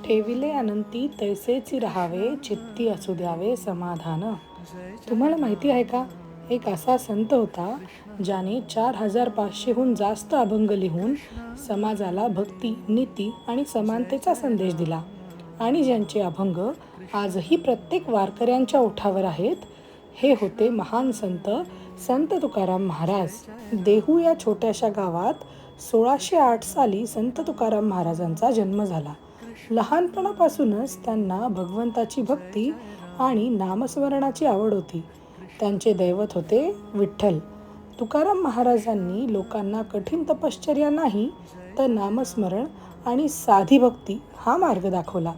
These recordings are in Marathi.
ठेविले अनंती तैसेची राहावे, चित्ती असू द्यावे समाधान. तुम्हाला माहिती आहे का, एक असा संत होता ज्याने 4500हून जास्त अभंग लिहून समाजाला भक्ती, नीती आणि समानतेचा संदेश दिला. आणि ज्यांचे अभंग आजही प्रत्येक वारकऱ्यांच्या ओठावर आहेत, हे होते महान संत संत तुकाराम महाराज. देहू या छोट्याशा गावात 1608 साली संत तुकाराम महाराजांचा जन्म झाला. लहानपणापासूनच त्यांना भगवंताची भक्ती आणि नामस्मरणाची आवड होती. त्यांचे दैवत होते विठ्ठल. तुकाराम महाराजांनी लोकांना कठीण तपश्चर्या नाही, तर नामस्मरण आणि साधी भक्ती हा मार्ग दाखवला.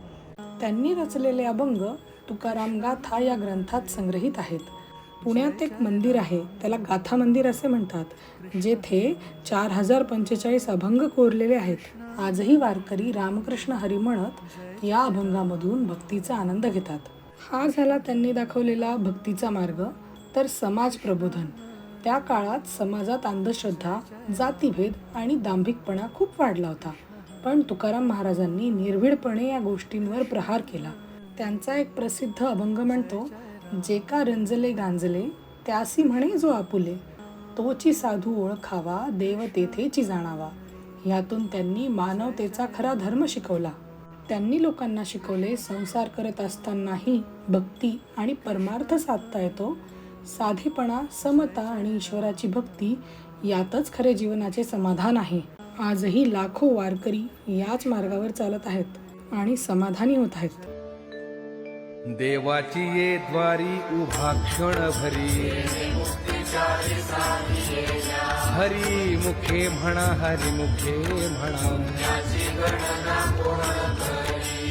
त्यांनी रचलेले अभंग तुकाराम गाथा या ग्रंथात संग्रहित आहेत. पुण्यात एक मंदिर आहे, त्याला गाथा मंदिर असे म्हणतात, जेथे 4045 अभंग कोरलेले आहेत. आजही वारकरी रामकृष्ण हरी म्हणत या अभंगामधून भक्तीचा आनंद घेतात. हा झाला त्यांनी दाखवलेला भक्तीचा मार्ग. तर समाज प्रबोधन. त्या काळात समाजात अंधश्रद्धा, जातीभेद आणि दांभिकपणा खूप वाढला होता. पण तुकाराम महाराजांनी निर्भीडपणे या गोष्टींवर प्रहार केला. त्यांचा एक प्रसिद्ध अभंग म्हणतो, जे का रंजले गांजले त्यासी म्हणे जो आपुले, तोची साधू ओळखावा देव तेथेची जाणावा. ह्यातून त्यांनी मानवतेचा खरा धर्म शिकवला. त्यांनी लोकांना शिकवले, संसार करत असतानाही भक्ती आणि परमार्थ साधता येतो. साधेपणा, समता आणि ईश्वराची भक्ती यातच खरे जीवनाचे समाधान आहे. आजही लाखो वारकरी याच मार्गावर चालत आहेत आणि समाधानी होत आहेत. देवाची ये द्वारी उभा क्षण भरी, हरी मुखे म्हणा, हरी मुखे म्हणा.